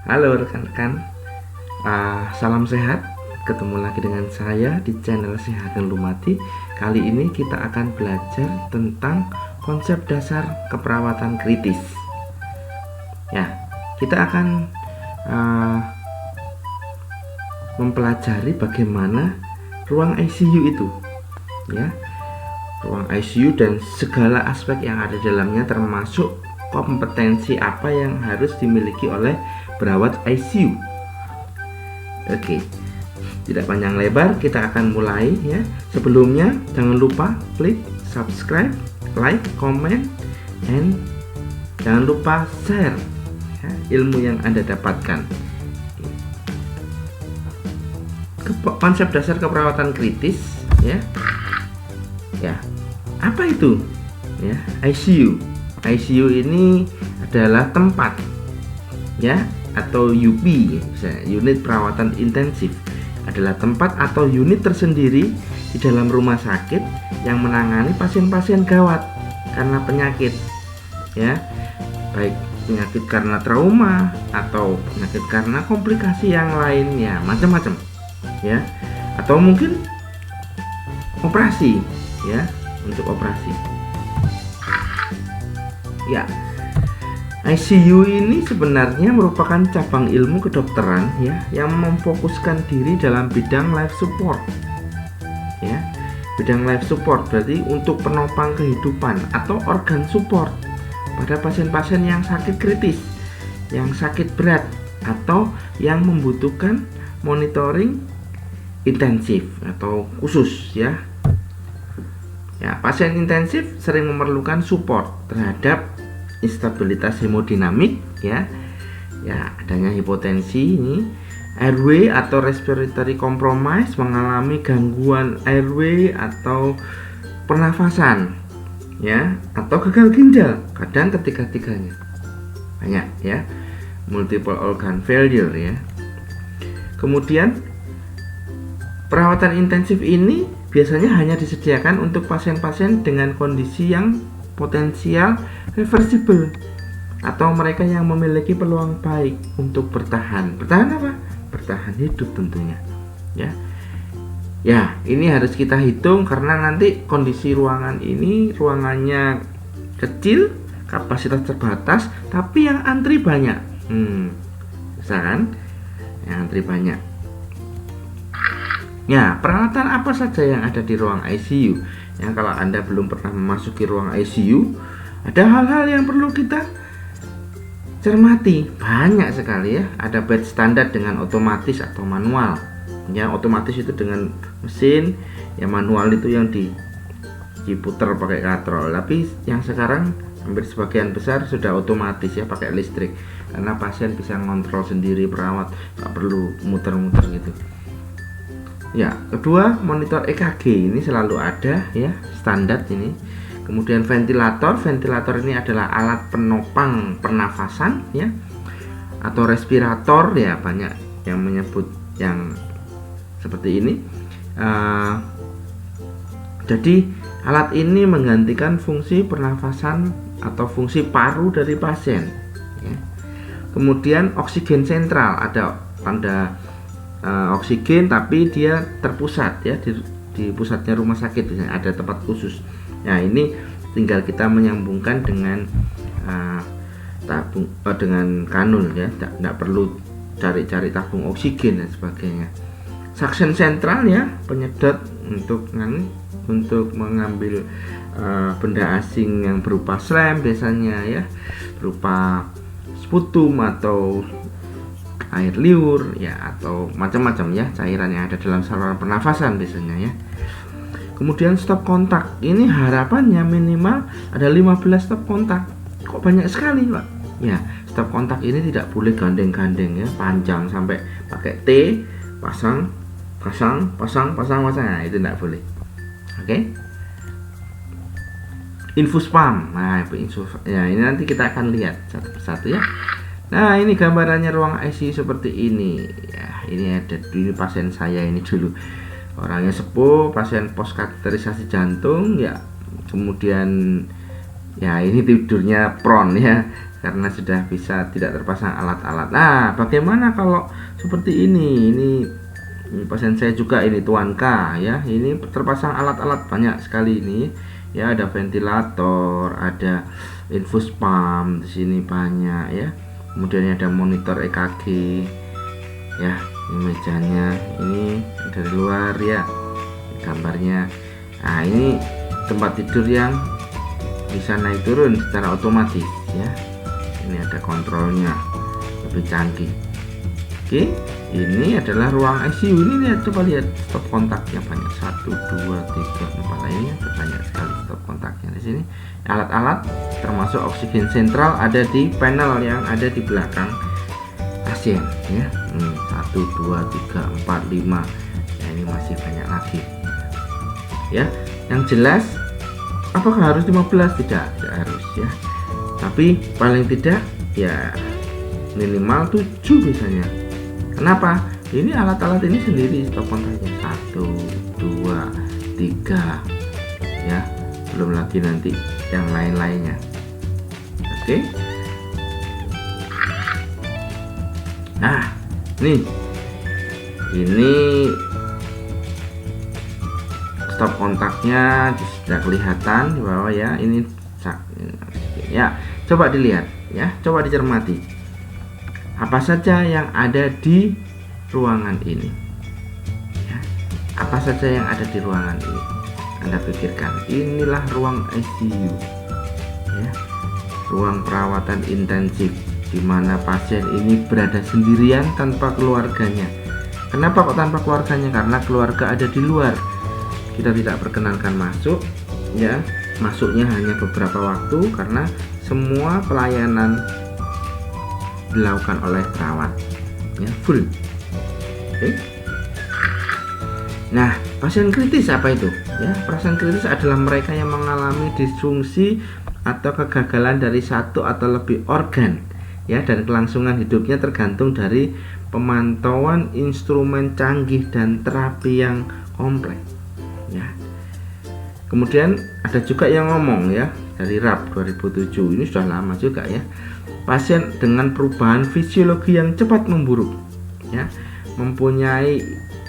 Halo rekan-rekan, salam sehat. Ketemu lagi dengan saya di channel Sehat dan Lumati. Kali ini kita akan belajar tentang konsep dasar keperawatan kritis. Ya, kita akan mempelajari bagaimana ruang ICU itu, ya, ruang ICU dan segala aspek yang ada dalamnya, termasuk kompetensi apa yang harus dimiliki oleh perawat ICU. Oke, tidak panjang lebar, kita akan mulai ya. Sebelumnya jangan lupa klik subscribe, like, comment, and jangan lupa share ya, ilmu yang Anda dapatkan. Konsep dasar keperawatan kritis ya. Ya, apa itu? Ya, ICU. ICU ini adalah tempat ya, atau UP, unit perawatan intensif, adalah tempat atau unit tersendiri di dalam rumah sakit yang menangani pasien-pasien gawat karena penyakit ya, baik penyakit karena trauma atau penyakit karena komplikasi yang lainnya, macam-macam ya, atau mungkin operasi ya, untuk operasi ya. ICU ini sebenarnya merupakan cabang ilmu kedokteran ya, yang memfokuskan diri dalam bidang life support ya. Bidang life support berarti untuk penopang kehidupan atau organ support pada pasien-pasien yang sakit kritis, yang sakit berat, atau yang membutuhkan monitoring intensif atau khusus ya. Ya, pasien intensif sering memerlukan support terhadap instabilitas hemodinamik ya, adanya hipotensi ini, airway atau respiratory compromise, mengalami gangguan airway atau pernafasan ya, atau gagal ginjal, kadang ketiga-tiganya banyak ya, multiple organ failure ya. Kemudian perawatan intensif ini biasanya hanya disediakan untuk pasien-pasien dengan kondisi yang potensial reversible atau mereka yang memiliki peluang baik untuk bertahan apa? Bertahan hidup tentunya ya. Ya, ini harus kita hitung karena nanti kondisi ruangan ini, ruangannya kecil, kapasitas terbatas, tapi yang antri banyak. Bisa kan? Yang antri banyak. Ya, peralatan apa saja yang ada di ruang ICU? Yang kalau Anda belum pernah memasuki ruang ICU, ada hal-hal yang perlu kita cermati. Banyak sekali ya. Ada bed standar dengan otomatis atau manual. Ya, otomatis itu dengan mesin, ya manual itu yang diputar pakai katrol. Tapi yang sekarang hampir sebagian besar sudah otomatis ya, pakai listrik. Karena pasien bisa ngontrol sendiri, perawat nggak perlu muter-muter gitu. Ya, kedua, monitor EKG ini selalu ada ya, standar ini. Kemudian ventilator ini adalah alat penopang pernafasan ya, atau respirator ya, banyak yang menyebut yang seperti ini. Jadi alat ini menggantikan fungsi pernafasan atau fungsi paru dari pasien ya. Kemudian oksigen sentral, ada oksigen tapi dia terpusat ya, di pusatnya rumah sakit misalnya, ada tempat khusus. Nah, ini tinggal kita menyambungkan dengan dengan kanul ya, tidak perlu cari-cari tabung oksigen dan sebagainya. Suction sentral ya, penyedot untuk mengambil benda asing yang berupa slime biasanya ya, berupa sputum atau air liur ya, atau macam-macam ya, cairan yang ada dalam saluran pernafasan biasanya ya. Kemudian stop kontak, ini harapannya minimal ada 15 stop kontak. Kok banyak sekali Pak? Ya, stop kontak ini tidak boleh gandeng-gandeng ya, panjang sampai pakai T, pasang, nah, itu tidak boleh. Oke. Infus pump, nah infus ya, ini nanti kita akan lihat satu persatu ya. Nah, ini gambarannya ruang ICU seperti ini ya. Ini ada ini pasien saya ini dulu, orangnya sepuh, pasien post kateterisasi jantung ya. Kemudian ya, ini tidurnya prone ya, karena sudah bisa tidak terpasang alat-alat. Nah, bagaimana kalau seperti ini? Ini pasien saya juga, ini Tuan K ya. Ini terpasang alat-alat banyak sekali ini. Ya, ada ventilator, ada infus pump di sini banyak ya. Kemudian ada monitor EKG. Ya, ini mejanya, ini dari luar ya. Gambarnya. Nah, ini tempat tidur yang bisa naik turun secara otomatis ya. Ini ada kontrolnya, lebih canggih. Oke, ini adalah ruang ICU. Ini lihat, coba lihat stop kontaknya banyak, 1 2 3 4 lainnya banyak sekali stop kontaknya di sini. Alat-alat termasuk oksigen sentral ada di panel yang ada di belakang pasien ya. 1 2 3 4 5. Nah, ini masih banyak lagi. Ya, yang jelas apakah harus 15? Tidak harus ya. Tapi paling tidak ya minimal 7 biasanya. Kenapa? Ini alat-alat ini sendiri stop kontaknya 1 2 3 ya. Belum lagi nanti yang lain-lainnya. Oke. Nah, nih. Ini stop kontaknya sudah kelihatan di bawah ya. Ini ya, coba dilihat ya, coba dicermati apa saja yang ada di ruangan ini ya. Apa saja yang ada di ruangan ini, Anda pikirkan, inilah ruang ICU ya, ruang perawatan intensif di mana pasien ini berada sendirian tanpa keluarganya. Kenapa kok tanpa keluarganya? Karena keluarga ada di luar. Kita tidak perkenankan masuk ya, masuknya hanya beberapa waktu karena semua pelayanan dilakukan oleh perawat ya, full. Oke. Nah, pasien kritis apa itu ya? Pasien kritis adalah mereka yang mengalami disfungsi atau kegagalan dari satu atau lebih organ ya, dan kelangsungan hidupnya tergantung dari pemantauan instrumen canggih dan terapi yang kompleks ya. Kemudian ada juga yang ngomong ya, dari RAP 2007, ini sudah lama juga ya. Pasien dengan perubahan fisiologi yang cepat memburuk ya, mempunyai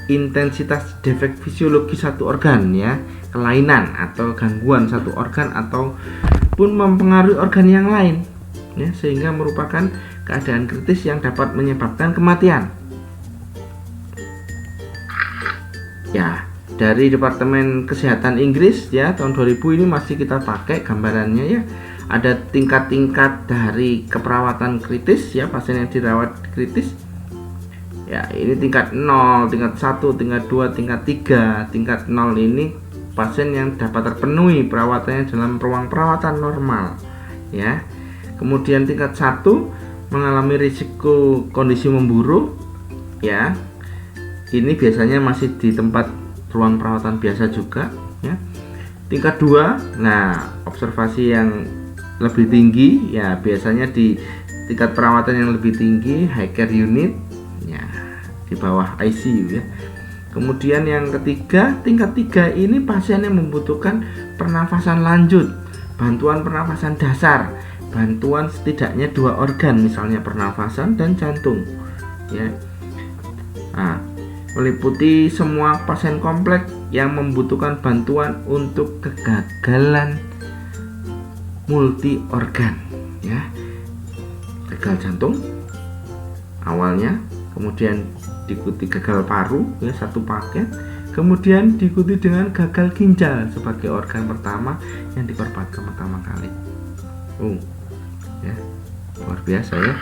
intensitas defek fisiologi satu organ ya, kelainan atau gangguan satu organ ataupun mempengaruhi organ yang lain ya, sehingga merupakan keadaan kritis yang dapat menyebabkan kematian ya. Dari Departemen Kesehatan Inggris ya, tahun 2000 ini masih kita pakai gambarannya ya. Ada tingkat-tingkat dari keperawatan kritis ya, pasien yang dirawat kritis ya. Ini tingkat 0, tingkat 1, tingkat 2, tingkat 3. Tingkat 0 ini pasien yang dapat terpenuhi perawatannya dalam ruang perawatan normal ya. Kemudian tingkat 1 mengalami risiko kondisi memburuk ya. Ini biasanya masih di tempat ruang perawatan biasa juga ya. Tingkat 2, nah observasi yang lebih tinggi ya, biasanya di tingkat perawatan yang lebih tinggi, high care unit ya, di bawah ICU ya. Kemudian yang ketiga, tingkat 3 ini pasien yang membutuhkan pernafasan lanjut, bantuan pernafasan dasar, bantuan setidaknya 2 organ, misalnya pernafasan dan jantung ya. Nah, meliputi semua pasien kompleks yang membutuhkan bantuan untuk kegagalan multi organ ya. Gagal jantung awalnya, kemudian diikuti gagal paru ya, satu paket, kemudian diikuti dengan gagal ginjal sebagai organ pertama yang dikorbankan pertama kali. Ya, luar biasa ya.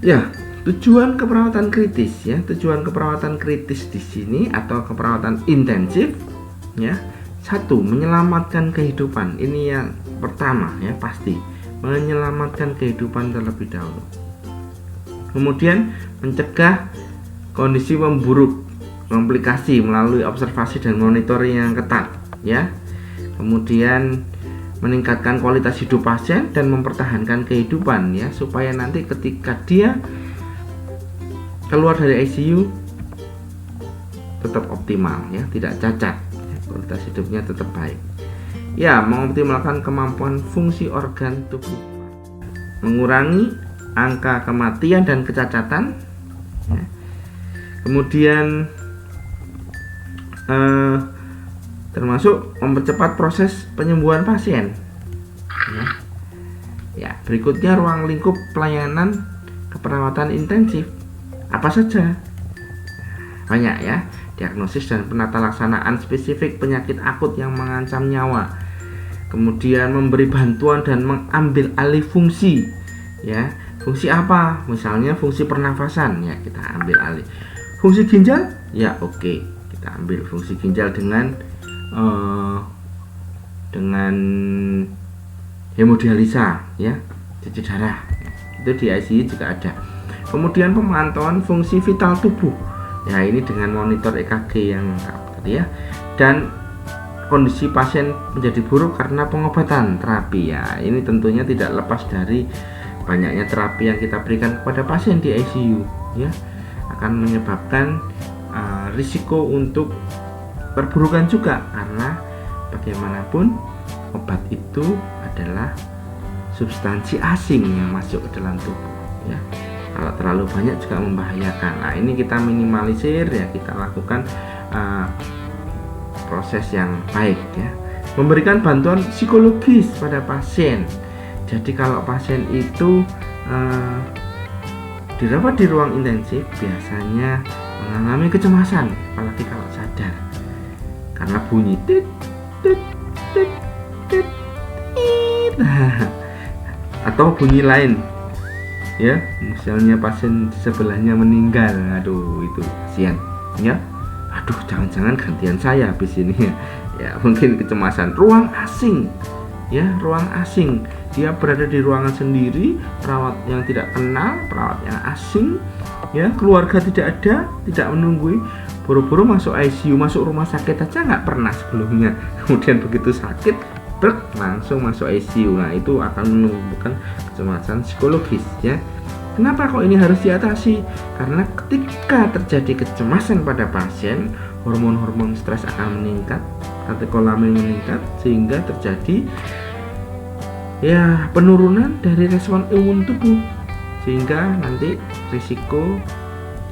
Ya, tujuan keperawatan kritis ya, tujuan keperawatan kritis di sini atau keperawatan intensif ya. 1, menyelamatkan kehidupan. Ini yang pertama ya, pasti menyelamatkan kehidupan terlebih dahulu. Kemudian mencegah kondisi memburuk, komplikasi melalui observasi dan monitoring yang ketat ya. Kemudian meningkatkan kualitas hidup pasien dan mempertahankan kehidupan ya, supaya nanti ketika dia keluar dari ICU tetap optimal ya, tidak cacat ya, kualitas hidupnya tetap baik ya, mengoptimalkan kemampuan fungsi organ tubuh. mengurangi angka kematian dan kecacatan, ya. Kemudian termasuk mempercepat proses penyembuhan pasien, ya. Ya, berikutnya ruang lingkup pelayanan keperawatan intensif apa saja? Banyak ya, diagnosis dan penata laksanaan spesifik penyakit akut yang mengancam nyawa, kemudian memberi bantuan dan mengambil alih fungsi, ya. Fungsi apa? Misalnya fungsi pernafasan, ya kita ambil alih. Fungsi ginjal, ya oke, kita ambil fungsi ginjal dengan hemodialisa, ya, cuci darah, itu di ICU juga ada. Kemudian pemantauan fungsi vital tubuh, ya ini dengan monitor EKG yang lengkap tadi, ya. Dan kondisi pasien menjadi buruk karena pengobatan terapi, ya ini tentunya tidak lepas dari banyaknya terapi yang kita berikan kepada pasien di ICU, ya akan menyebabkan risiko untuk perburukan juga, karena bagaimanapun obat itu adalah substansi asing yang masuk ke dalam tubuh, ya. Kalau terlalu banyak juga membahayakan. Nah, ini kita minimalisir, ya kita lakukan proses yang baik, ya. Memberikan bantuan psikologis pada pasien. Jadi kalau pasien itu dirawat di ruang intensif biasanya mengalami kecemasan, apalagi kalau sadar, karena bunyi tit tit tit tit tit, atau bunyi lain, ya misalnya pasien di sebelahnya meninggal, aduh itu kasihan, ya. Aduh, jangan-jangan gantian saya habis ini, ya mungkin kecemasan. Ruang asing, ya ruang asing, dia berada di ruangan sendiri, perawat yang tidak kenal, perawat yang asing, ya keluarga tidak ada, tidak menunggui, buru-buru masuk ICU, masuk rumah sakit aja nggak pernah sebelumnya, kemudian begitu sakit langsung masuk ICU. Nah itu akan menimbulkan kecemasan psikologis, ya. Kenapa kok ini harus diatasi? Karena ketika terjadi kecemasan pada pasien, hormon-hormon stres akan meningkat, katekolamin meningkat, sehingga terjadi ya penurunan dari respon imun tubuh, sehingga nanti risiko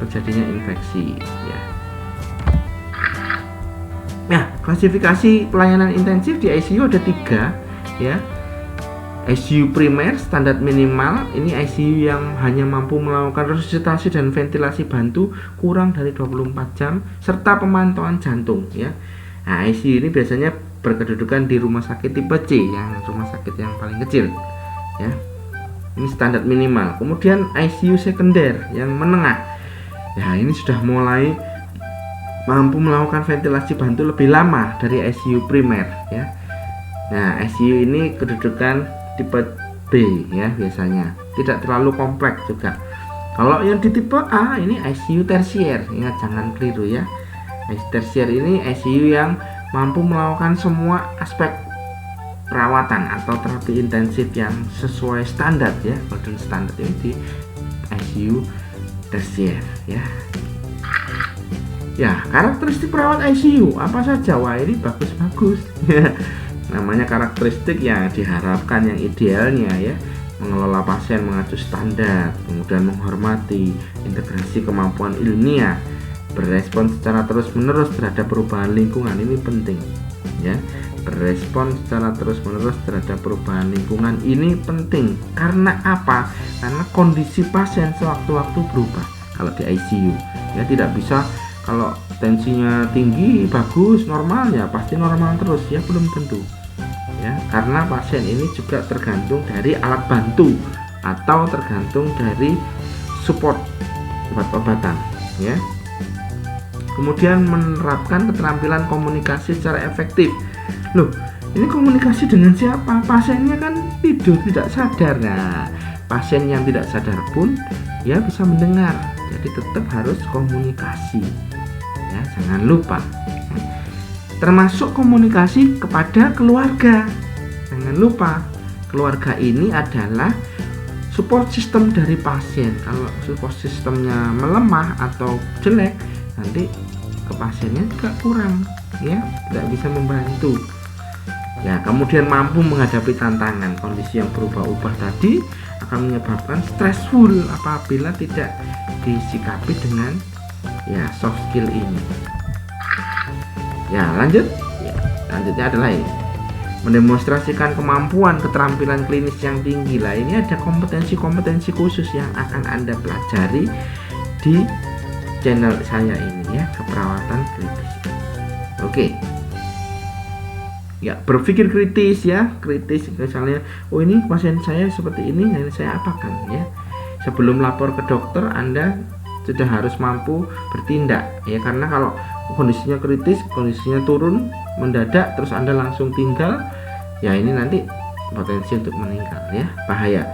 terjadinya infeksi, ya. Nah, klasifikasi pelayanan intensif di ICU ada 3, ya. ICU primer standar minimal, ini ICU yang hanya mampu melakukan resusitasi dan ventilasi bantu kurang dari 24 jam serta pemantauan jantung, ya. Nah, ICU ini biasanya berkedudukan di rumah sakit tipe C, yang rumah sakit yang paling kecil, ya. Ini standar minimal. Kemudian ICU sekunder yang menengah. Ya, ini sudah mulai mampu melakukan ventilasi bantu lebih lama dari ICU primer, ya. Nah, ICU ini kedudukan tipe B, ya biasanya tidak terlalu kompleks juga. Kalau yang di tipe A ini ICU tersier, ingat jangan keliru, ya. ICU tersier ini ICU yang mampu melakukan semua aspek perawatan atau terapi intensif yang sesuai standar, ya golden standard ini di ICU tersier, ya. Ya, karakteristik perawat ICU apa saja? Wah, ini bagus-bagus. Namanya karakteristik yang diharapkan, yang idealnya, ya mengelola pasien mengacu standar, kemudian menghormati, integrasi kemampuan ilmiah, berespon secara terus-menerus terhadap perubahan lingkungan, ini penting, ya. Berespon secara terus-menerus terhadap perubahan lingkungan ini penting. Karena apa? Karena kondisi pasien sewaktu-waktu berubah. Kalau di ICU, ya tidak bisa kalau tensinya tinggi bagus normal, ya pasti normal terus, ya belum tentu, ya karena pasien ini juga tergantung dari alat bantu atau tergantung dari support obat-obatan, ya. Kemudian menerapkan keterampilan komunikasi secara efektif. Loh, ini komunikasi dengan siapa? Pasiennya kan tidur tidak sadar. Nah, pasien yang tidak sadar pun ya bisa mendengar, jadi tetap harus komunikasi, ya jangan lupa. Termasuk komunikasi kepada keluarga, jangan lupa. Keluarga ini adalah support system dari pasien. Kalau support systemnya melemah atau jelek, nanti ke pasiennya juga kurang, ya tidak bisa membantu. Ya, kemudian mampu menghadapi tantangan kondisi yang berubah-ubah tadi, akan menyebabkan stressful apabila tidak disikapi dengan ya soft skill ini. Ya, lanjut. Ya, lanjutnya adalah ini. Mendemonstrasikan kemampuan keterampilan klinis yang tinggi. Lah, ini ada kompetensi-kompetensi khusus yang akan Anda pelajari di channel saya ini ya, keperawatan kritis. Oke. Ya, berpikir kritis ya, kritis misalnya, oh ini pasien saya seperti ini, dan saya apakan ya. Sebelum lapor ke dokter, Anda sudah harus mampu bertindak ya, karena kalau kondisinya kritis, kondisinya turun mendadak, terus Anda langsung tinggal, ya ini nanti potensi untuk meninggal ya, bahaya.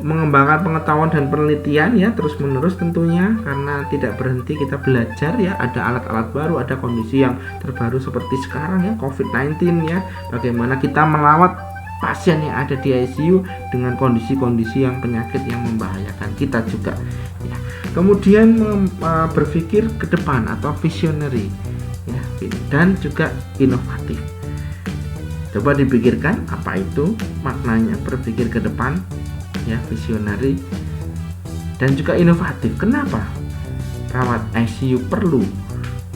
Mengembangkan pengetahuan dan penelitian ya terus menerus tentunya, karena tidak berhenti kita belajar ya, ada alat-alat baru, ada kondisi yang terbaru seperti sekarang ya, COVID-19 ya, bagaimana kita melawat pasien yang ada di ICU dengan kondisi-kondisi yang penyakit yang membahayakan kita juga ya. Kemudian berpikir ke depan atau visionary ya, dan juga inovatif. Coba dipikirkan apa itu maknanya berpikir ke depan ya, visionary dan juga inovatif. Kenapa perawat ICU perlu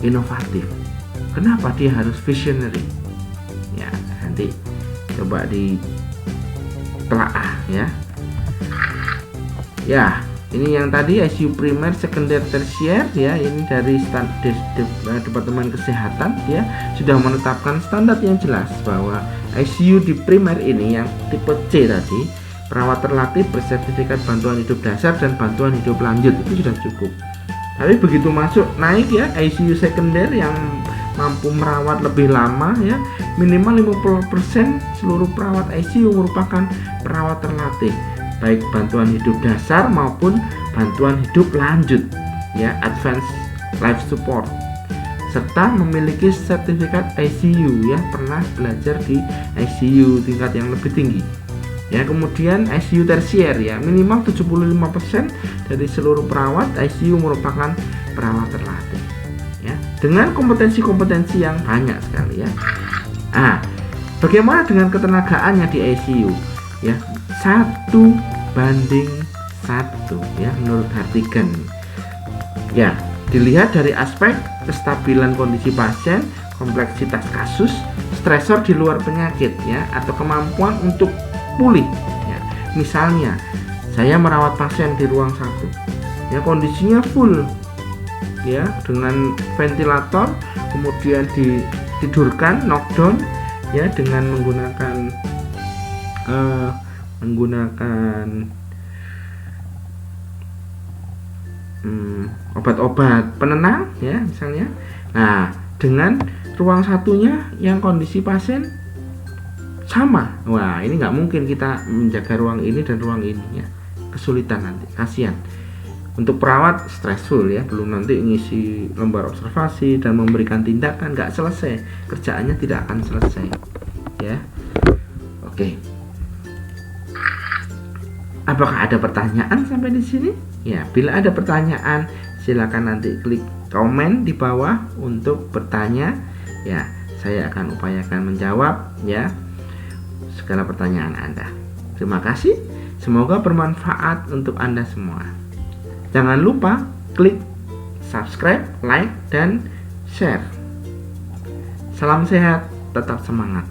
inovatif? Kenapa dia harus visionary? Ya, nanti coba ditelaah ya. Ya, ini yang tadi ICU primer, sekunder, tersier ya, ini dari Departemen Kesehatan ya, sudah menetapkan standar yang jelas bahwa ICU di primer ini yang tipe C tadi, perawat terlatih bersertifikat bantuan hidup dasar dan bantuan hidup lanjut, itu sudah cukup. Tapi begitu masuk naik ya, ICU sekunder yang mampu merawat lebih lama ya, minimal 50% seluruh perawat ICU merupakan perawat terlatih, baik bantuan hidup dasar maupun bantuan hidup lanjut ya, advanced life support, serta memiliki sertifikat ICU ya, pernah belajar di ICU tingkat yang lebih tinggi. Ya, kemudian ICU tersier ya, minimal 75% dari seluruh perawat ICU merupakan perawat terlatih ya, dengan kompetensi-kompetensi yang banyak sekali ya. Bagaimana dengan ketenagaannya di ICU ya? 1:1 ya menurut Hartigan ya. Dilihat dari aspek kestabilan kondisi pasien, kompleksitas kasus, stresor di luar penyakit ya, atau kemampuan untuk pulih ya. Misalnya saya merawat pasien di ruang 1 ya, kondisinya full ya, dengan ventilator, kemudian ditidurkan, knockdown ya, dengan menggunakan obat-obat penenang ya misalnya. Nah, dengan ruang satunya yang kondisi pasien sama, wah ini nggak mungkin kita menjaga ruang ini dan ruang ini ya, kesulitan nanti, kasihan. Untuk perawat stressful ya, belum nanti ngisi lembar observasi dan memberikan tindakan, nggak selesai, kerjaannya tidak akan selesai ya. Oke, apakah ada pertanyaan sampai di sini? Ya, bila ada pertanyaan silakan nanti klik komen di bawah untuk bertanya ya, saya akan upayakan menjawab ya segala pertanyaan Anda. Terima kasih, semoga bermanfaat untuk Anda semua. Jangan lupa klik subscribe, like, dan share. Salam sehat, tetap semangat.